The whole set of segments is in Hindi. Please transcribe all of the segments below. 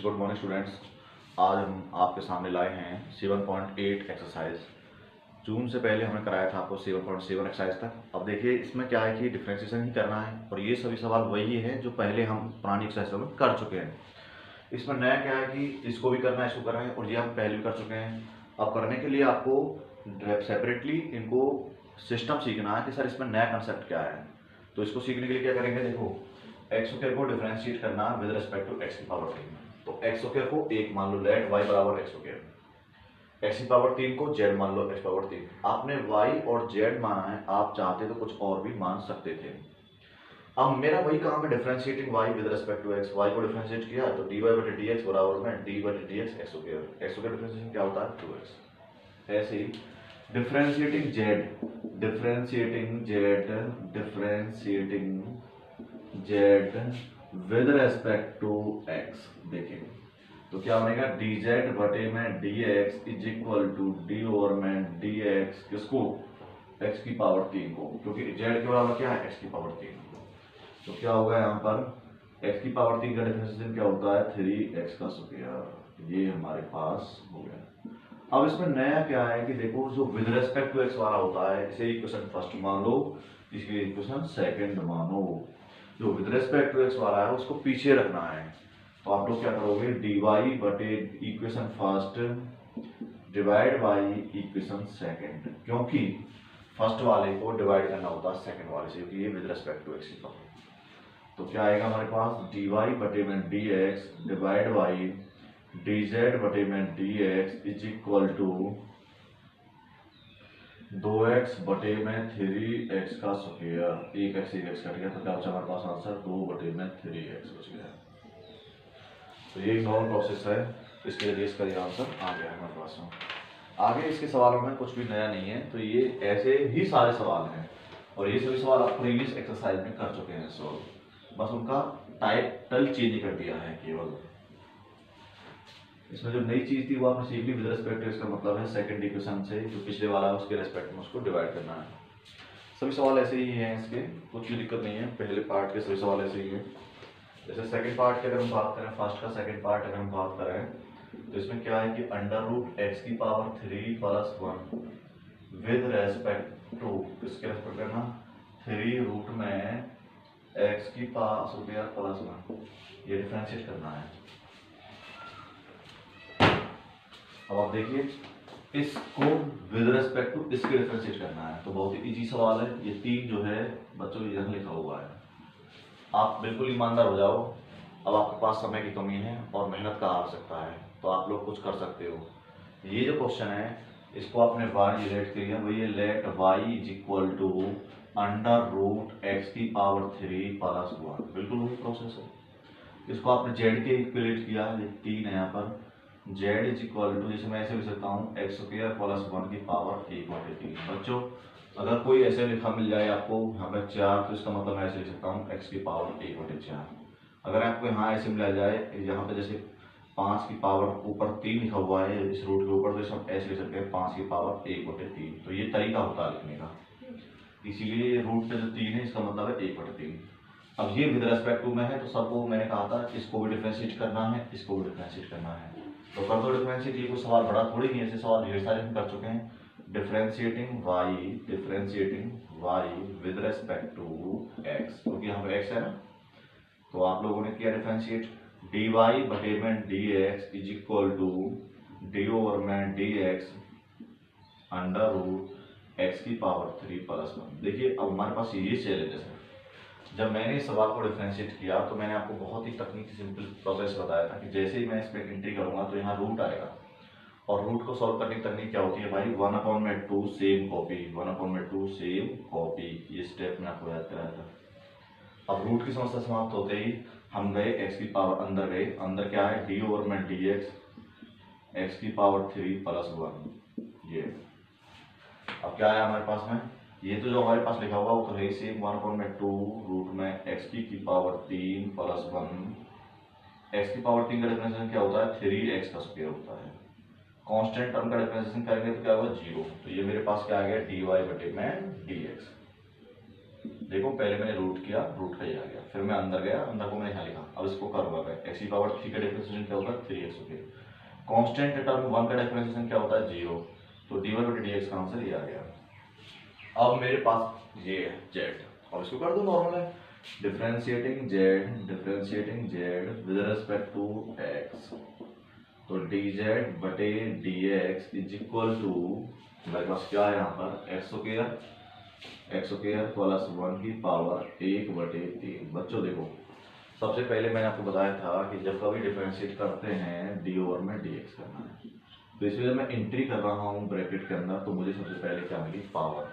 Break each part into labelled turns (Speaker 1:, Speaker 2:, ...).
Speaker 1: Good morning students. आज हम आपके सामने लाए हैं 7.8 एक्सरसाइज। जून से पहले हमने कराया था आपको 7.7 एक्सरसाइज तक। अब देखिए इसमें क्या है कि डिफ्रेंशिएशन ही करना है और ये सभी सवाल वही है जो पहले हम पुरानी एक्सरसाइज में कर चुके हैं। इसमें नया क्या है कि इसको भी करना है, इसको करना है, और ये हम पहले भी कर चुके हैं। अब करने के लिए आपको सेपरेटली इनको सिस्टम सीखना है कि सर इसमें नया कंसेप्ट क्या है। तो इसको सीखने के लिए क्या करेंगे, देखो एक्स स्क्वायर को डिफरेंशिएट करना विद रिस्पेक्ट टू एक्स की पावर 3। तो एक्स स्क्वायर को 1 मान लो, लेट वाई बराबर एक्स स्क्वायर। एक्स की पावर 3 को जेड मान लो, एक्स पावर 3। आपने वाई और जेड माना है, आप चाहते तो कुछ और भी मान सकते थे। अब मेरा वही काम है differentiating Y with respect to X. Y को डिफरेंशिएट किया तो डी वाई बटे डी एक्स बराबर में डी बटे D X X square. X square differentiation क्या होता है, 2x। ऐसे ही differentiating Z with respect to X. देखिए तो क्या बनेगा, डी जेड बटे में D x is equal to D over में डी एक्स, किसको, एक्स की पावर 3 को, क्योंकि जेड के बराबर क्या है, एक्स की पावर 3। तो क्या होगा यहाँ पर, एक्स की पावर 3 का डिफरेंशिएशन क्या होता है, 3x का स्क्वायर। ये हमारे पास हो गया। अब इसमें नया क्या है कि देखो जो विद रेस्पेक्ट टू एक्स वाला होता है, इसे इक्वेशन फर्स्ट मान लो, इसकी इक्वेशन सेकंड मानो। जो विद रेस्पेक्ट टू एक्स वाला है उसको पीछे रखना है। तो आप लोग क्या करोगे, डी वाई बटे equation first divide by equation second, क्योंकि फर्स्ट वाले को डिवाइड करना होता है सेकंड वाले से, क्योंकि ये विद रेस्पेक्ट टू एक्स की पावर। तो क्या आएगा हमारे पास, डी वाई बटे में D x divide by d Z बटे में D x is equal to 2x बटे में 3x का स्क्वायर। एक एक्स कट गया तो क्या बचा हमारे पास आंसर, 2 बटे में 3x बच गया। तो ये एक नॉर्मल प्रोसेस है, इसके लिए इसका ये आंसर आ गया हमारे पास में। आगे इसके सवालों में कुछ भी नया नहीं है, तो ये ऐसे ही सारे सवाल हैं और ये सभी सवाल आप प्रीवियस एक्सरसाइज में कर चुके हैं सॉल्व, बस उनका टाइटल चेंज कर दिया है केवल। इसमें जो नई चीज थी वो आपने सीख ली विद रिस्पेक्ट टू, इसका मतलब है सेकंड इक्वेशन से जो पिछले वाला है उसके रेस्पेक्ट में उसको डिवाइड करना है। सभी सवाल ऐसे ही हैं, इसके कुछ भी दिक्कत नहीं है, पहले पार्ट के सभी सवाल ऐसे ही हैं। जैसे सेकंड पार्ट की अगर हम बात करें, फर्स्ट का सेकंड पार्ट अगर हम बात करें तो इसमें क्या है कि अंडर रूट एक्स की power 3 plus 1 with respect to, किसके रेस्पेक्ट करना, 3 रूट में एक्स की पावर स्क्वायर प्लस 1, ये डिफरेंशिएट करना है। अब आप देखिए इसको विद रेस्पेक्ट टू इसके डिफरेंशिएट करना है, तो बहुत ही इजी सवाल है। ये 3 जो है बच्चों यहाँ लिखा हुआ है, आप बिल्कुल ईमानदार हो जाओ। अब आपके पास समय की कमी है और मेहनत का आवश्यकता है, तो आप लोग कुछ कर सकते हो। ये जो क्वेश्चन है इसको आपने वाई लेट किया, वही let y is equal to under root x की पावर 3 प्लस 1, बिल्कुल वही प्रोसेस है। इसको आपने जेड के इक्वलेट किया, ये 3 है यहाँ पर, जेड इज इक्वल टू, जैसे मैं ऐसे लिख सकता हूँ एक्स स्क्वायर प्लस 1 की पावर 1/3। बच्चों अगर कोई ऐसे लिखा मिल जाए आपको यहाँ पे 4, तो इसका मतलब मैं ऐसे लिख सकता हूँ एक्स की पावर 1/4। अगर आपको यहाँ ऐसे मिला जाए, यहाँ पे जैसे 5 की पावर ऊपर 3 लिखा हुआ है इस रूट के ऊपर, तो इसे हम ऐसे लिख सकते हैं 5 की पावर 1/3। तो ये तरीका होता है लिखने का, इसीलिए ये रूट पे जो 3 है इसका मतलब है 1/3। अब ये विद रेस्पेक्ट टू में है, तो सबको मैंने कहा था इसको भी डिफरेंशिएट करना है, इसको भी डिफरेंशिएट करना है, तो कर दो डिफरेंशिएट। ये कोई सवाल बड़ा थोड़ी नहीं है, ऐसे सवाल ढेर सारे हम कर चुके हैं। Differentiating Y with respect to x, क्योंकि यहाँ पे एक्स है ना, तो आप लोगों ने किया डिफरेंशिएट, डी वाई बटे में D x is equal to D over में D X under root x की पावर 3 प्लस 1। देखिए अब हमारे पास ये चैलेंज है, जब मैंने इस सवाल को डिफरेंशिएट किया तो मैंने आपको बहुत ही तकनीकी सिंपल प्रोसेस बताया था कि जैसे ही मैं इसमें एंट्री करूंगा तो यहाँ रूट आएगा, और रूट को सॉल्व करने की तकनीक क्या होती है भाई, 1/2 सेम कॉपी, 1/2 सेम कॉपी, ये स्टेप में आपको याद कराया था। अब रूट की समस्या समाप्त होते ही हम गए एक्स की पावर, अंदर गए, अंदर क्या है, डी ओवर में डी एक्स की पावर 3 प्लस 1। ये अब क्या है हमारे पास में, ये तो जो हमारे पास लिखा हुआ वो तो है सेम, 1/2 रूट में एक्स की पावर 3 प्लस 1। एक्स की पावर 3 का डिफरेंशिएशन क्या होता है, 3x का स्क्वायर होता है। कांस्टेंट टर्म का डिफरेंशिएशन करेंगे तो क्या होगा, 0। तो ये मेरे पास क्या आ गया, डी वाई बटे में डी एक्स। देखो पहले मैंने रूट किया, रूट का ही आ गया, फिर मैं अंदर गया, अंदर को मैंने यहाँ लिखा। अब इसको करूँगा मैं, एक्स की पावर 3 का डिफरेंशिएशन क्या होता है 3x²। कांस्टेंट टर्म 1 का डिफरेंशिएशन क्या होता है 0, तो dy/dx का आंसर ये आ गया। अब मेरे पास ये है z, अब इसको कर दो नॉर्मल है, differentiating z with respect to x, तो dz/dx इज इक्वल टू, मेरे पास क्या है यहाँ पर x² प्लस 1 की पावर 1/3। बच्चों देखो, सबसे पहले मैंने आपको बताया था कि जब कभी डिफरेंशिएट करते हैं d/dx करना है, तो इसलिए मैं एंट्री कर रहा हूँ ब्रैकेट के अंदर, तो मुझे सबसे पहले क्या मिली पावर।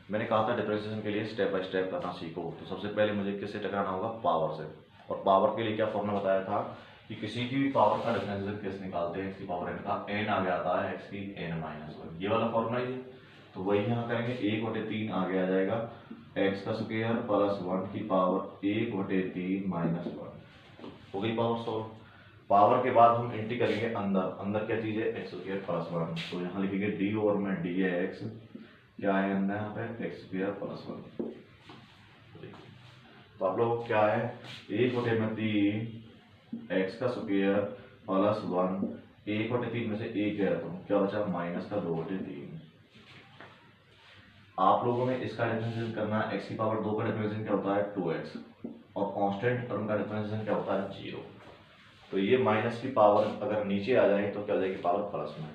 Speaker 1: मैंने कहा था डिफरेंशिएशन के लिए स्टेप बाय स्टेप करना सीखो, तो सबसे पहले मुझे किससे टकराना होगा, पावर से। और पावर के लिए क्या फॉर्मूला बताया था कि किसी की भी पावर का डिफरेंशिएशन कैसे निकालते हैं, x की पावर n का n आ गया था x की n-1, ये वाला फॉर्मूला ही है। तो वही यहाँ करेंगे, 1/3 आगे आ जाएगा, x² प्लस 1 की पावर 1/3 माइनस 1, हो गई पावर सॉल्व। पावर के बाद हम एंट्री करेंगे अंदर, अंदर क्या चीज़ है x² प्लस 1, तो यहाँ लिखेंगे d/dx क्या है अंदर यहाँ पे x² प्लस 1। तो आप लोग क्या है 1/3 x² प्लस 1, 1/3 में से 1 गया तो क्या बचा माइनस का 2/3। आप लोगों में इसका डिफरेंशिएशन करना है, x की पावर 2 का डिफरेंशिएशन क्या होता है 2x, और कांस्टेंट टर्म का डिफरेंशिएशन क्या होता है 0। तो ये माइनस की पावर अगर नीचे आ जाए तो क्या हो जाएगी पावर प्लस में,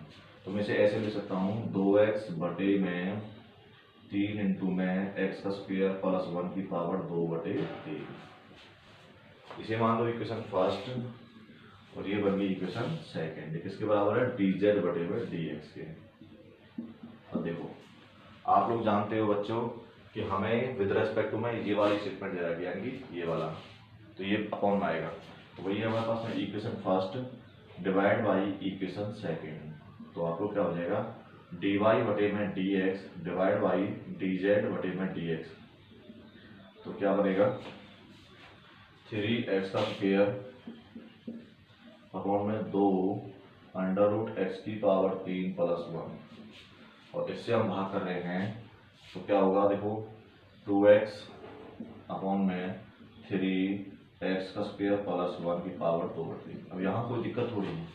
Speaker 1: तो मैं इसे ऐसे लिख सकता हूँ 2x/3 में x² प्लस 1 की पावर 2/3। इसे मान लो इक्वेशन फर्स्ट, और ये बन गई इक्वेशन सेकेंड, किसके बराबर है dz/dx के। अब देखो आप लोग जानते हो बच्चों कि हमें विद रेस्पेक्ट टू में ये वाली स्टेटमेंट दे रखी है, ये वाला, तो ये अपॉन में आएगा, तो वही हमारे पास में equation first divide by equation second, तो आप लोग क्या हो जाएगा dy/dx डिवाइड बाई dz/dx, तो क्या बनेगा 3x² अपॉन में 2 √x की पावर 3 प्लस 1, और इससे हम भाग कर रहे हैं तो क्या होगा देखो 2x अपॉन में 3x² प्लस 1 की पावर 2/3। अब यहाँ कोई दिक्कत थोड़ी है,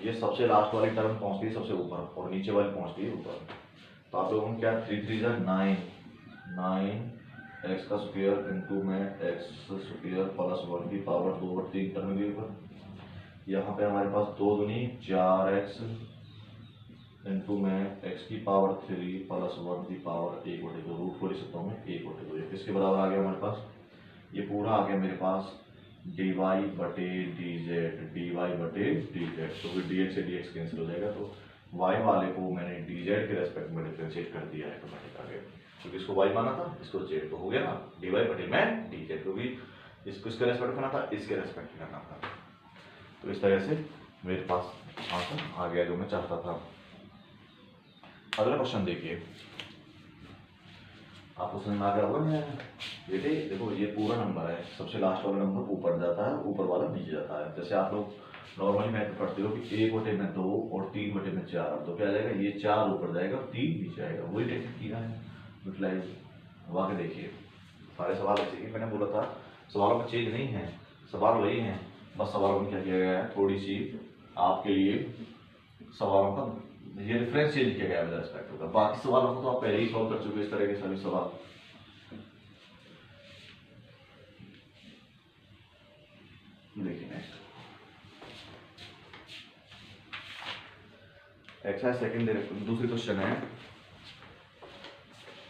Speaker 1: ये सबसे लास्ट वाली टर्म पहुँचती है सबसे ऊपर और नीचे वाली पहुँचती है ऊपर, तो आप लोगों को क्या 3 3 9 x² में x² प्लस 1 की पावर 2/3 टर्म के ऊपर, यहाँ पे हमारे पास 2 दूनी 4x में x की पावर 3 प्लस 1 की पावर 1/2, रूट को लिख सकता हूँ मैं 1/2, ये किसके बराबर आ गया हमारे पास, ये पूरा आ गया मेरे पास dy/dz, तो फिर dx से dx कैंसिल हो जाएगा, तो y वाले को मैंने dz के रेस्पेक्ट में डिफरेंशिएट कर दिया है, ऑटोमेटिक आ गया, क्योंकि इसको y माना था इसको z, तो हो गया ना dy/dz, क्योंकि इसको इसके रेस्पेक्ट करना था, इसके रेस्पेक्ट करना था, तो इस तरह से मेरे पास आंसर आ गया जो मैं चाहता था। अगला क्वेश्चन देखिए, आपको समझ में आ गया होगा बेटे, देखो ये पूरा नंबर है, सबसे लास्ट वाला नंबर ऊपर जाता है, ऊपर वाला नीचे जाता है। जैसे आप लोग नॉर्मली मैथ पढ़ते हो कि 1/2 और 3/4, तो क्या आ जाएगा ये 4 ऊपर जाएगा और 3 नीचे आएगा, वही टेक्निक किया है यूटिलाइज। वाकई देखिए सारे सवाल ऐसे ही, मैंने बोला था सवालों में चेंज नहीं है, सवाल वही हैं, बस सवालों में क्या किया गया है थोड़ी सी आपके लिए सवालों का ये रेफरेंस चेंज किया गया है विद रिस्पेक्ट टू, बाकी सवालों को तो आप पहले ही सॉल्व कर चुके इस तरह के सभी सवाल। देखिए नेक्स्ट एक्सरसाइज सेकंड, दूसरी क्वेश्चन है,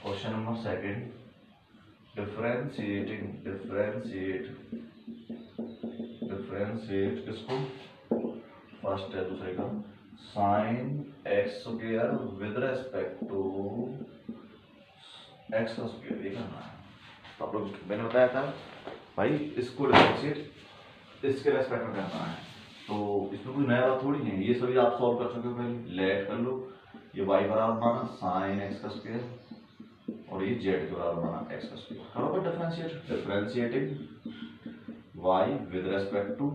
Speaker 1: क्वेश्चन नंबर सेकंड, डिफरेंशिएट किसको, फर्स्ट है दूसरे का sin x² with respect to x², ये करना है। तो आप लोग मैंने बताया था भाई इसको डिफरेंशिएट इसके रेस्पेक्ट में करना है, तो इसमें कोई नया बात थोड़ी है, ये सभी आप सॉल्व कर चुके हो पहले, लेट कर लो, ये y बराबर माना sin x² और ये z के बराबर माना x², करो differentiating y with respect to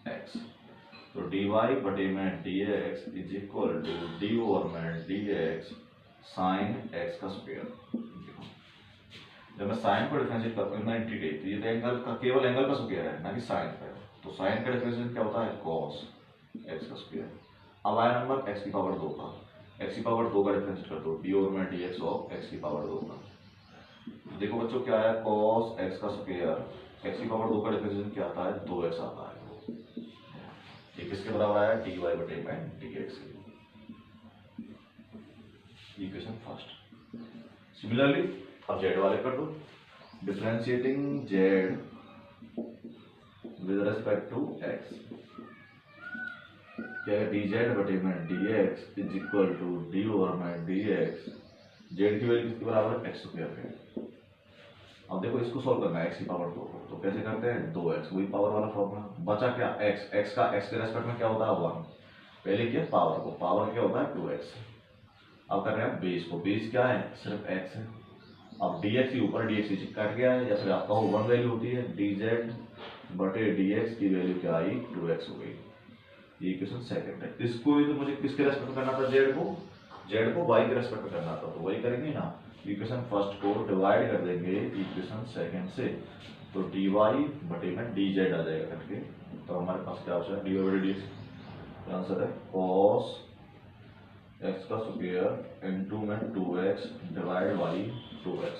Speaker 1: x, तो dy/dx is equal to d/dx sin x²। जब मैं साइन को डिफरेंशिएट करता हूँ 90 तो ये तो एंगल का केवल एंगल का स्क्वायर है ना कि साइन का। तो साइन का डिफरेंशिएशन क्या होता है cos x का स्क्वायर। अब आया नंबर x की पावर 2 का, x की पावर 2 का डिफरेंशिएट कर दो डी ओवर में dx ऑफ x की पावर 2 का। देखो बच्चों क्या आया cos x का स्क्वायर, x की पावर 2 का डिफरेंशिएशन क्या आता है 2x आता है। ये किसके बराबर आया dy बटे में dx के। Equation first. सिमिलरली अब z वाले कर दो, differentiating z with respect to x, क्या है dz बटे में dx is equal to D over में dx, z की वैल्यू किसके बराबर है x स्क्वायर के। अब देखो इसको सॉल्व करना है x की पावर 2 को, तो कैसे करते हैं 2x, वही पावर वाला फॉर्मूला। बचा क्या x का x के रेस्पेक्ट में क्या होता है 1, पहले क्या पावर को, पावर क्या होता है 2x। अब कर रहे हैं बेस को, बेस क्या है सिर्फ x है। अब dx के ऊपर dx नीचे कट गया है, या फिर आपका 1 वैल्यू होती है dz बटे dx की वैल्यू क्या आई 2x हो गई। ये इक्वेशन सेकंड है। इसको भी तो मुझे किसके रेस्पेक्ट में करना था z को y के रेस्पेक्ट में करना था, तो वही करेंगे ना। इक्वेशन फर्स्ट को डिवाइड कर देंगे इक्वेशन सेकंड से, तो dy बटे में dz आ जाएगा करके। तो हमारे पास क्या बचा dy बटे dx, आंसर है cos x का स्क्वायर इनटू में 2x divide by 2x,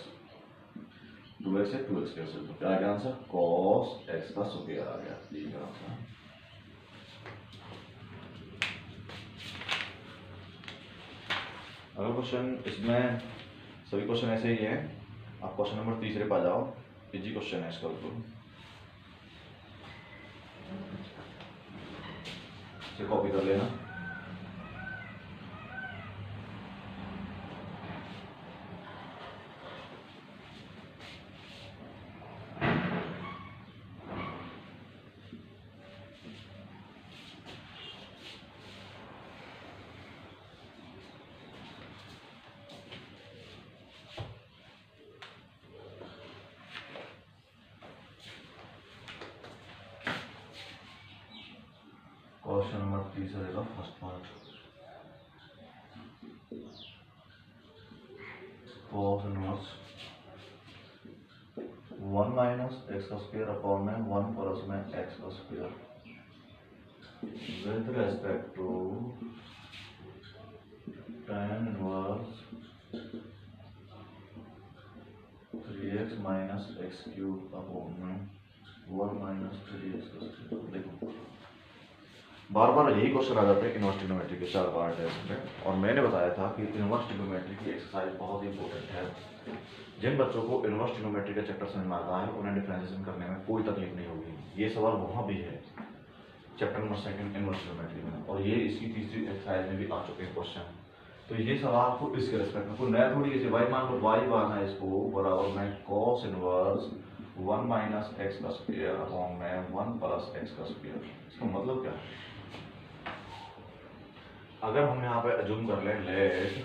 Speaker 1: 2x से 2x कैंसिल, तो क्या आ गया आंसर cos x का स्क्वायर आ गया। ठीक है आंसर। अगला क्वेश्चन, इसमें सभी क्वेश्चन ऐसे ही हैं। आप क्वेश्चन नंबर 3 पे आ जाओ, इजी क्वेश्चन है इसका बिल्कुल, इसे कॉपी कर लेना। क्वेश्चन नंबर 3 रहेगा first part, cos inverse 1 minus x का स्क्वायर अपॉन में 1 प्लस में एक्स का square with respect to tan inverse 3x minus x cube upon में 1 माइनस 3x का स्क्वायर। देखो बार बार यही क्वेश्चन आ जाते हैं इनवर्स ट्रिग्नोमेट्री के 4 पार्ट है इसमें, और मैंने बताया था कि इनवर्स ट्रिग्नोमेट्री की एक्सरसाइज बहुत ही इंपॉर्टेंट है। जिन बच्चों को इनवर्स ट्रिग्नोमेट्री का चैप्टर समझ में आता है उन्हें डिफरेंशिएशन करने में कोई तकलीफ नहीं होगी। ये सवाल वहाँ भी है चैप्टर नंबर 2 इनवर्स ट्रिग्नोमेट्री में, और ये इसकी तीसरी एक्सरसाइज में भी आ चुके हैं क्वेश्चन। तो ये सवाल आपको इसके रेस्पेक्ट में कोई नया थोड़ी है, वाई मान लो वाई मान है इसको बराबर में cos इनवर्स 1 माइनस एक्स का स्क्वायर अपॉन में 1 प्लस एक्स का स्क्वायर। इसका मतलब क्या है, अगर हम यहाँ पे अज्यूम कर लें लेट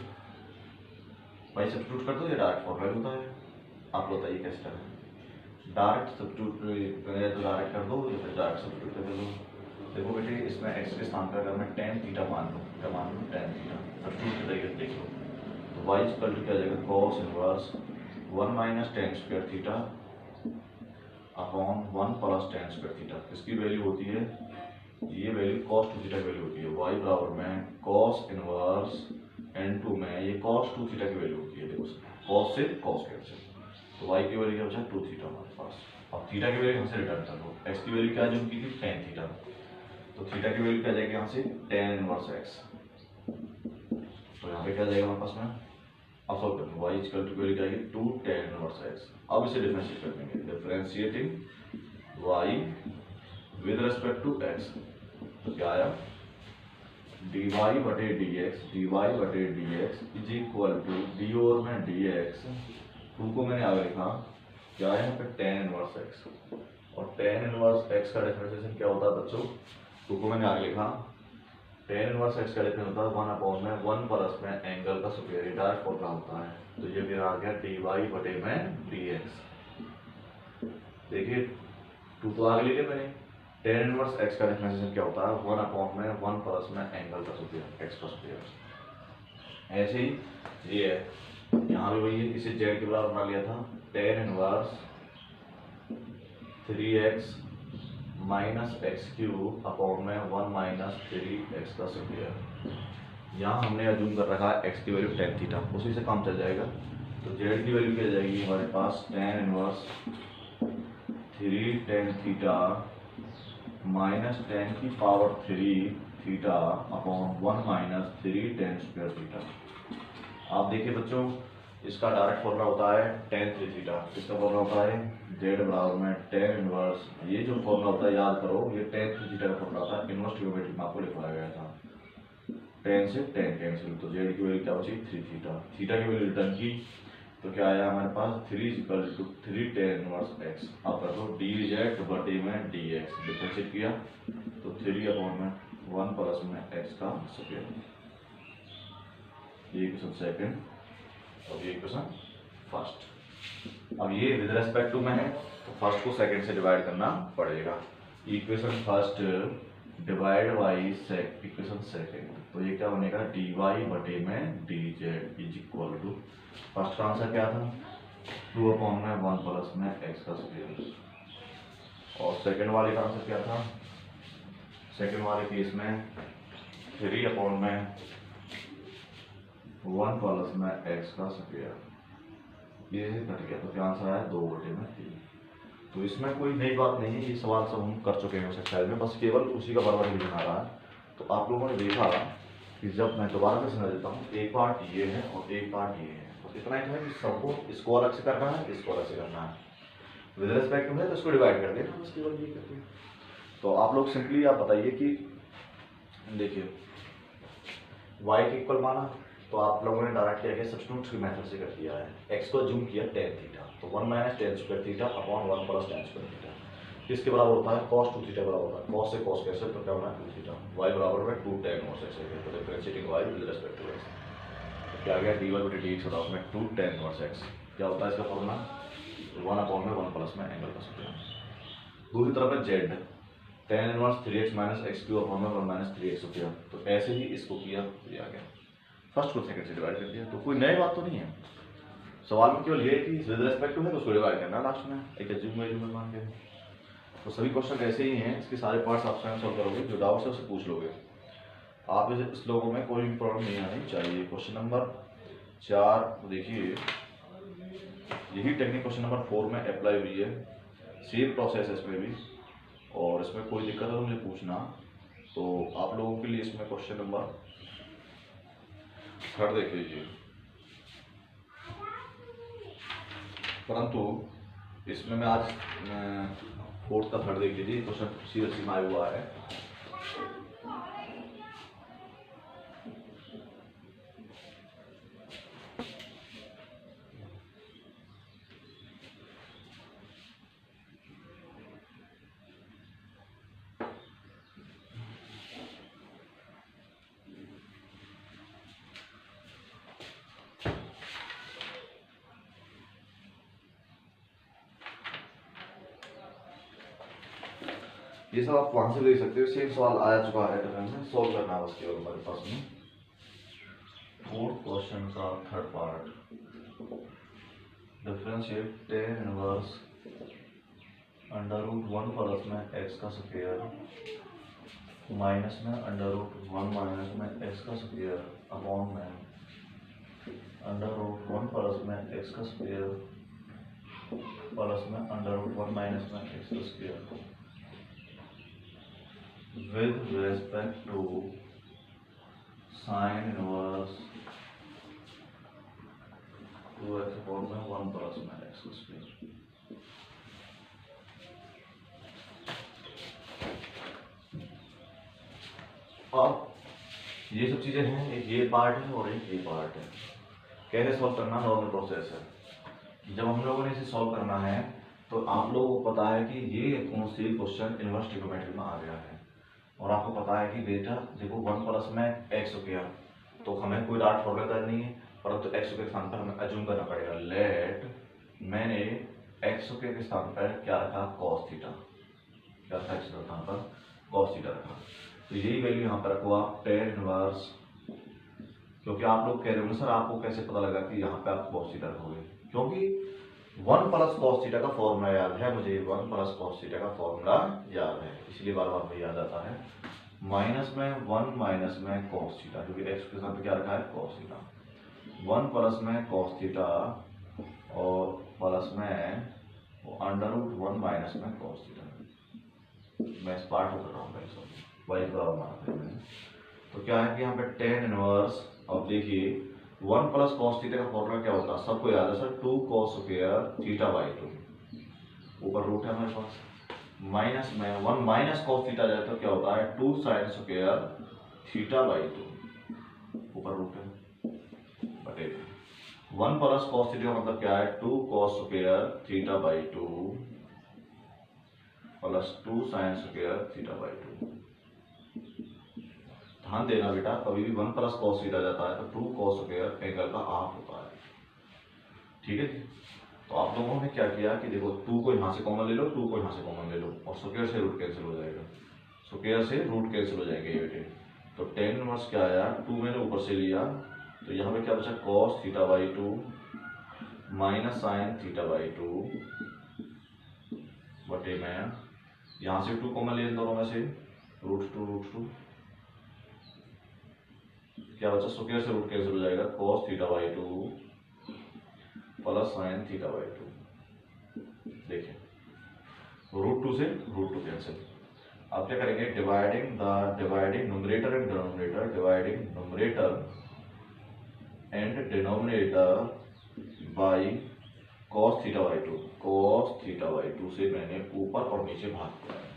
Speaker 1: भाई सब्स्टिट्यूट कर दो, ये डायरेक्ट फॉर्मूला होता है। आप बताइए कैसे करें, डायरेक्ट सब्स्टिट्यूट तो डायरेक्ट कर दो या फिर डायरेक्ट सब्स्टिट्यूट कर दो। देखो बेटे इसमें एक्स के स्थान पर अगर मैं tan थीटा मान लूँ, क्या मान लूँ tan थीटा, सब्स्टिट्यूट के तरीके से देख लो, तो y इक्वल टू क्या जाएगा cos inverse 1 minus tan square theta upon 1 plus tan square theta. इसकी वैल्यू होती है, ये वैल्यू cos 2 थीटा की वैल्यू होती है, y बराबर में cos इनवर्स n2 में ये cos 2 थीटा की वैल्यू होती है। देखो cos से cos कैंसिल, तो y की वैल्यू क्या बचा 2 थीटा हमारे पास। अब थीटा की वैल्यू हमसे रिटर्न कर दो, x की वैल्यू क्या जो की थी tan थीटा, तो थीटा की वैल्यू क्या जाएगी यहाँ से tan इनवर्स x, तो यहाँ पे क्या जाएगा हमारे पास में। अब सॉल्व कर दो, y इक्वल टू वैल्यू क्या आएगी 2 tan इनवर्स x। अब इसे डिफरेंशिएट कर देंगे, differentiating y with respect to x, तो क्या आया dy बटे dx is equal to D over में dx, 2 को मैंने आगे लिखा क्या है यहाँ पे tan इनवर्स x, और tan इनवर्स x का डिफरेंशिएशन क्या होता है बच्चों, 2 को मैंने आगे लिखा tan इनवर्स x का डिफरेंशिएशन होता है 1 अपॉन में 1 प्लस में एंगल का स्क्वायर, डायरेक्ट फॉर्मूला होता है। तो ये मेरा आ गया dy बटे में dx। देखिए 2 तो आगे लिखे मैंने, tan इनवर्स x का डिफरेंशिएशन क्या होता है 1 अपॉन में 1 प्लस में एंगल का स्क्वायर x का स्क्वायर। ऐसे ही ये है, यहाँ भी वही है, इसे z के बराबर बना लिया था, tan inverse 3x minus x cube upon में 1 माइनस 3x का स्क्वायर। यहाँ हमने अजूम कर रखा है x की वैल्यू टेन थीटा, उसी से काम चल जाएगा। तो z की वैल्यू क्या जाएगी हमारे पास tan inverse 3 tan theta minus 10 की power 3 theta upon 1 minus 3 tan square theta. आप देखिए बच्चों, इसका डायरेक्ट फॉर्मूला होता है टेन 3 थीटा, इसका फॉर्मूला होता है z बराबर में टेन इनवर्स, ये जो फॉर्मूला होता है याद करो, ये टेन 3 थीटा का फॉर्मूला होता है, इनवर्स ट्रिग्नोमेट्री में आपको लिखवाया गया था। टेन से टेन कैंसिल, तो z की वैल्यू क्या बची 3 थीटा, थीटा की वैल्यू रिटर्न की तो क्या आया हमारे पास 3 = 3 टेन इनवर्स x। अब कर दो dz बटे में dx, डिफरेंशिएट किया तो 3 अपॉन में 1 प्लस में x का स्क्वायर। ये इक्वेशन सेकंड और ये इक्वेशन फर्स्ट। अब ये विद रेस्पेक्ट टू में है तो फर्स्ट को सेकंड से डिवाइड करना पड़ेगा। Equation first divide by equation second, तो ये क्या बनेगा dy बटे में dz is equal to, first का आंसर क्या था 2 अपॉन में 1 प्लस में x का स्क्वायर, और सेकंड वाले का आंसर क्या था, सेकंड वाले केस में 3 अपॉन में 1 प्लस में x का स्क्वायर। ये कट गया तो क्या आंसर आया 2 बटे में 3। तो इसमें कोई नई बात नहीं है, ये सवाल सब हम कर चुके हैं उस एक्सरसाइज में, बस केवल उसी का बराबर रिवीजन आ रहा है। तो आप लोगों ने देखा कि जब मैं दोबारा से समझ देता हूँ, एक पार्ट ये है और एक पार्ट ये है, तो इतना ही है कि सबको इसको अलग से करना है, इसको अलग से करना है, विद रिस्पेक्ट टू है तो इसको डिवाइड कर देना बस, केवल ये करते हैं। तो आप लोग सिंपली आप बताइए कि देखिए y के इक्वल माना तो आप लोगों ने डायरेक्ट क्या किया, सब्स्टिट्यूट की मेथड से कर दिया है, x को अज्यूम किया टेन थीटा, तो 1 minus ten square theta upon 1 plus ten square theta, किसके बराबर होता है cos 2 थीटा बराबर होता है, cos से cos कैसे तो क्या होना है 2 थीटा, y बराबर में 2 tan cos x है, तो differentiating y with respect to x, तो क्या आ गया dy बटे dx बराबर में 2 tan cos x। क्या होता है इसका फॉर्मूला 1 अपॉन में 1 प्लस में एंगल का स्क्वायर। दूसरी तरफ है z tan inverse 3x minus x cube upon में 1 माइनस 3x किया, तो ऐसे ही इसको किया तो आ गया, फर्स्ट को सेकंड से डिवाइड कर दिया। तो कोई नई बात तो नहीं है, सवाल में केवल ये है कि विद रिस्पेक्ट टू है तो उसको डिवाइड करना लास्ट में एक एज्यूम मान के। तो सभी क्वेश्चन ऐसे ही हैं, इसके सारे पार्ट्स आप स्वयं सॉल्व करोगे, जो डाउट्स है उससे पूछ लोगे आप। इस लोगों में कोई भी प्रॉब्लम नहीं आनी चाहिए। क्वेश्चन नंबर 4 देखिए, यही टेक्निक क्वेश्चन नंबर 4 में अप्लाई हुई है, सेम प्रोसेस है इसमें भी, और इसमें कोई दिक्कत है तो मुझे पूछना। तो आप लोगों के लिए इसमें क्वेश्चन नंबर 3 देख लीजिए, परंतु इसमें मैं आज 4th का 3rd देख लीजिए, क्वेश्चन सीरियसली में आया हुआ है। ये सब आप वहां से देख सकते हो, सेम सवाल आया चुका है, सॉल्व करना है बस केवल हमारे पास में। 4th क्वेश्चन का 3rd part, differentiate tan inverse √1 plus में x का स्क्वायर माइनस में √1 माइनस में x का स्क्वायर अपॉन में √1 प्लस में x का स्क्वायर प्लस में √1 माइनस में x का square with respect to sin inverse 2x upon में 1 प्लस में x स्क्वायर। अब ये सब चीजें हैं, एक ये पार्ट है और एक ये पार्ट है। कैसे सॉल्व करना, नॉर्मल प्रोसेस है। जब हम लोगों ने इसे सॉल्व करना है तो आप लोगों को पता है कि ये कौन सी क्वेश्चन इनवर्स ट्रिग्नोमेट्री में आ गया है, और आपको पता है कि बेटा देखो 1 प्लस में x स्क्वायर, तो हमें कोई डार्ट फॉर्मूला करनी है, परंतु x स्क्वायर के स्थान पर हमें अज्यूम करना पड़ेगा। लेट मैंने x स्क्वायर के स्थान पर क्या रखा cos थीटा, क्या रखा x के स्थान पर cos थीटा रखा, तो यही वैल्यू यहाँ पर रखो आप tan इनवर्स, क्योंकि आप लोग कह रहे हो सर आपको कैसे पता लगा कि यहाँ पे आप cos थीटा रखोगे, क्योंकि 1 प्लस कॉस थीटा का फॉर्मूला याद है मुझे, 1 प्लस कॉस थीटा का फॉर्मूला याद है, इसलिए बार बार मुझे याद आता है। माइनस में 1 माइनस में कॉस थीटा, क्योंकि एक्स के साथ क्या रखा है कॉस थीटा, 1 प्लस में कॉस थीटा और प्लस में अंडर रूट 1 माइनस में कॉस थीटा। मैं स्पार्ट कर रहा हूँ वाई बराबर माना था मैंने। तो क्या है कि यहाँ पे टेन इनवर्स, अब देखिए 1 प्लस कॉस थीटा का फॉर्मूला क्या होता है सबको याद है sir, 2 cos square theta by 2, ऊपर रूट है हमारे पास, माइनस में 1 माइनस कॉस थीटा जाए तो क्या होता है 2 साइन स्क्वायर थीटा बाई 2, ऊपर रूट है बटे 1 प्लस कॉस थीटा का मतलब क्या है 2 cos square theta by 2 plus 2 sine square theta by 2। ध्यान देना बेटा, कभी भी 1 प्लस कॉस थीटा जाता है तो 2 कॉस स्क्वायर एंगल का हाफ होता है, ठीक है। तो आप लोगों ने क्या किया कि देखो 2 को यहाँ से कॉमन ले लो, 2 को यहाँ से कॉमन ले लो और स्क्वायर से रूट कैंसिल हो जाएगा, स्क्वायर से रूट कैंसिल हो जाएंगे ये बेटे। तो टेन इनवर्स क्या आया 2 मैंने ऊपर से लिया, तो यहाँ पे क्या बचा cos theta by 2 minus sine theta by 2 बटे में यहाँ से 2 कॉमन ले दोनों में से रूट टू क्या बचा स्क्वायर से रूट कैंसिल हो जाएगा, cos theta by 2 plus sine theta by 2। देखिए रूट 2 से रूट 2 कैंसिल। अब क्या करेंगे dividing numerator and denominator, dividing numerator and denominator by cos theta by 2, cos theta by 2 से मैंने ऊपर और नीचे भाग किया है।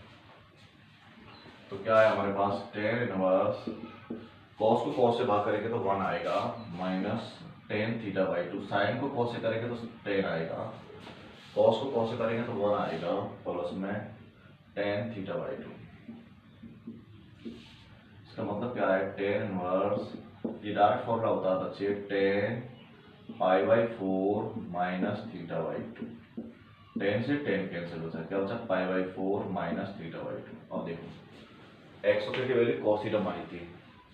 Speaker 1: तो क्या है हमारे पास टेन इनवर्स, cos को cos से भाग करेंगे तो 1 आएगा minus tan theta by 2, sine को cos से करेंगे तो 10 आएगा, cos को cos से करेंगे तो 1 आएगा प्लस में टेन थीटा बाई 2। इसका मतलब क्या है टेन इनवर्स, ये डायरेक्ट फॉर्मूला होता है बच्चे, ten pi by 4 minus theta by 2, 10 से 10 कैंसिल होता है, क्या बचा pi by 4 minus theta by 2। अब देखो एक्स की वैल्यू cos थीटा मानी थी,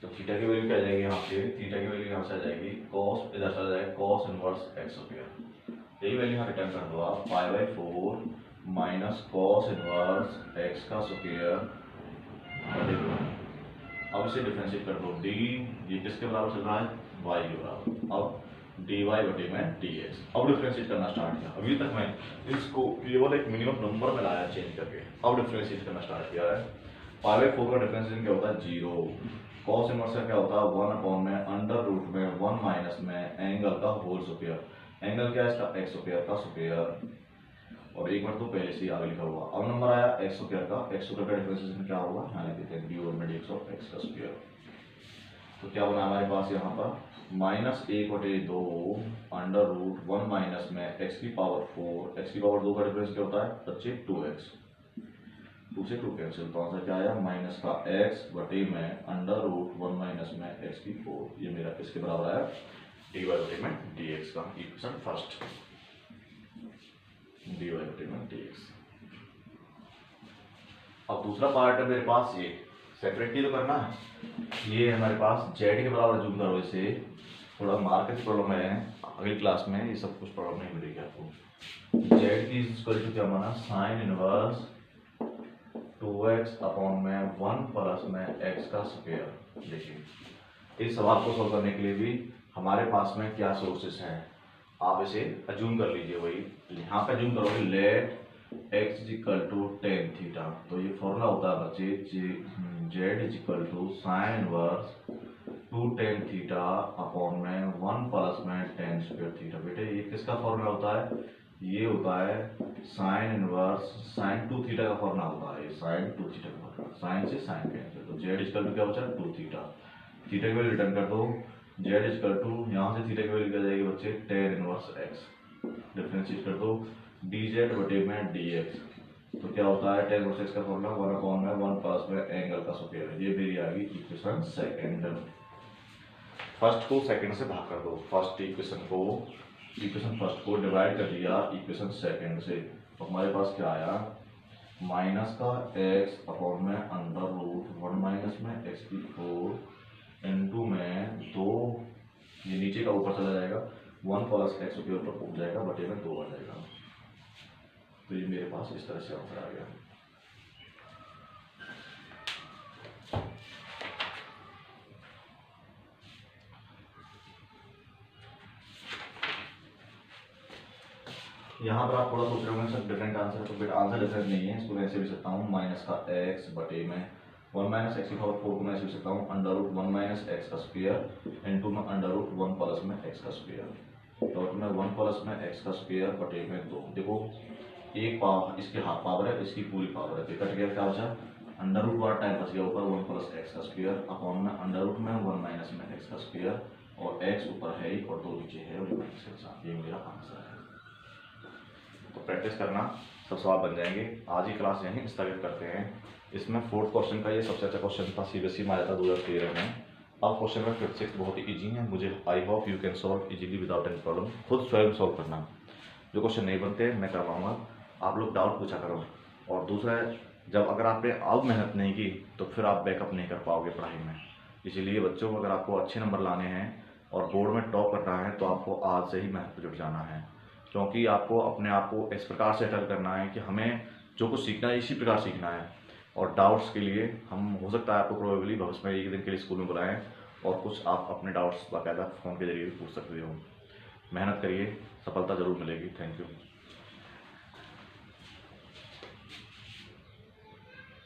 Speaker 1: तो थीटा की वैल्यू क्या आ जाएगी यहाँ से, थीटा की वैल्यू यहाँ से आ जाएगी cos, इधर से आ जाएगा cos इनवर्स एक्स स्क्वायर, यही वैल्यू यहाँ रिटर्न कर दो आप, pi by 4 minus cos inverse x का स्क्वायर। अब इसे डिफरेंशिएट कर दो, डी ये किसके बराबर चल रहा है y के बराबर, अब dy बटे में dx। अब डिफरेंशिएट करना स्टार्ट किया, अभी तक मैं इसको केवल एक मिनिमम नंबर में लाया चेंज करके, अब डिफरेंशिएट करना स्टार्ट किया है। पाई बाई 4 का डिफरेंशिएशन क्या होता है 0, cos इनवर्स का क्या होता है 1 अपॉन में अंडर रूट में 1 माइनस में एंगल का होल स्क्वायर, एंगल क्या है इसका एक्स स्क्वायर का स्क्वायर, और एक बार तो पहले से ही आगे लिखा हुआ। अब नंबर आया एक्स स्क्वायर का, एक्स स्क्वायर का डिफरेंशिएशन क्या होगा यहाँ लिख देते हैं डी ओवर में dx ऑफ एक्स का स्क्वायर। तो क्या बना हमारे पास यहाँ पर माइनस 1/2 अंडर रूट 1 माइनस में एक्स की पावर 4, एक्स की पावर 2 का डिफरेंस क्या होता है बच्चे 2x, 2 से 2 कैंसिल, तो आंसर क्या आया माइनस का x बटे में अंडर रूट 1 माइनस में x की 4, ये मेरा किसके बराबर आया dy बटे में dx का इक्वेशन फर्स्ट, dy बटे में dx। अब दूसरा पार्ट है मेरे पास, ये सेपरेटली तो करना है, ये हमारे पास z के बराबर जूम करो, इसे थोड़ा मार्क की प्रॉब्लम है, अगली क्लास में ये सब कुछ प्रॉब्लम नहीं मिलेगी आपको। z की इक्वल टू क्या माना साइन इनवर्स 2x अपॉन में 1 प्लस में x का स्क्वायर। देखिए इस सवाल को सॉल्व करने के लिए भी हमारे पास में क्या सोर्सेस हैं, आप इसे अज्यूम कर लीजिए, वही यहाँ पे अज्यूम करोगे let x is equal to tan theta, तो ये फॉर्मूला होता है बच्चे z is equal to sine inverse 2 tan theta upon में 1 प्लस में टेन स्क्वायर थीटा। बेटे ये किसका फॉर्मूला होता है, ये होता है साइन इनवर्स साइन 2 थीटा का फॉर्मूला होता है, साइन 2 थीटा का फॉर्मूला, साइन से साइन कैंसिल, तो z इक्वल टू क्या बचा 2 थीटा, थीटा की वैल्यू रिटर्न कर दो, z इक्वल टू यहाँ से थीटा की वैल्यू क्या जाएगी बच्चे टेन इनवर्स x, डिफरेंशिएट कर दो dz बटे में dx, तो क्या होता है टेन इनवर्स x का फॉर्मूला 1 अपॉन में 1 प्लस में एंगल का स्क्वायर, ये मेरी आ गई इक्वेशन सेकंड। फर्स्ट को सेकंड से भाग कर दो, फर्स्ट इक्वेशन फर्स्ट को डिवाइड कर दिया इक्वेशन सेकंड से, तो हमारे पास क्या आया माइनस का x अपॉन में अंडर रूट 1 माइनस में x की 4 इनटू में 2, ये नीचे का ऊपर चला जाएगा 1 प्लस x के ऊपर पहुंच जाएगा बटे में 2 आ जाएगा। तो ये मेरे पास इस तरह से आंसर आ गया। यहाँ पर आप थोड़ा सोच रहे होंगे सर डिफरेंट आंसर है, तो फिर आंसर डिफरेंट नहीं है, इसको मैं ऐसे भी सकता हूँ माइनस का एक्स बटे में 1 माइनस एक्स की पावर 4 को मैं ऐसे भी सकता हूँ अंडर रूट 1 माइनस एक्स का स्क्वायर इनटू में अंडर रूट 1 प्लस में एक्स का स्क्वायर डॉट में 1 प्लस में एक्स का स्क्वायर बटे में 2। देखो एक पावर इसके हाफ पावर है, इसकी पूरी पावर है, तो कट गया, क्या बचा अंडर रूट वाला टाइम बच गया ऊपर 1 प्लस एक्स का स्क्वायर अपॉन में अंडर रूट में 1 माइनस में एक्स का स्क्वायर और एक्स ऊपर है और 2 नीचे है और माइनस के साथ, ये मेरा आंसर है। तो प्रैक्टिस करना, सब सवाल बन जाएंगे। आज ही क्लास यहीं स्थगित करते हैं। इसमें 4th क्वेश्चन का ये सबसे अच्छा क्वेश्चन था, CBSE में आया था 2013 में। अब क्वेश्चन नंबर 56 बहुत ही ईजी है, मुझे I hope you can solve easily without any problem. खुद स्वयं सॉल्व करना, जो क्वेश्चन नहीं बनते मैं करवाऊँगा, आप लोग डाउट पूछा करो। और दूसरा है, जब अगर आपने अब मेहनत नहीं की तो फिर आप बैकअप नहीं कर पाओगे पढ़ाई में। इसीलिए बच्चों, अगर आपको अच्छे नंबर लाने हैं और बोर्ड में टॉप करना है तो आपको आज से ही मेहनत जुट जाना है, क्योंकि आपको अपने आप को इस प्रकार से सेटल करना है कि हमें जो कुछ सीखना है इसी प्रकार सीखना है। और डाउट्स के लिए हम, हो सकता है आपको प्रोबेबली भविष्य में एक दिन के लिए स्कूल में बुलाएं और कुछ आप अपने डाउट्स बाकायदा फ़ोन के जरिए भी पूछ सकते हो। मेहनत करिए, सफलता ज़रूर मिलेगी। Thank you.